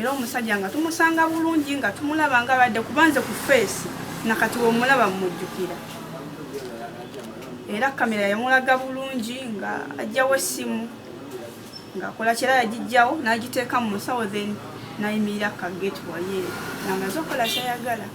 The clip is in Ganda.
era omusajja nga tumusanga bulungi nga tumulaba nga badde kubanze ku face nakati omulaba mujjukira era kamera yamulaga bulungi nga ajjawo essimu ng'akola kira yagijjawo n'agiteeka mu nsawo then nayimirira ka gate wayeri ng'amaze okola kyayagala.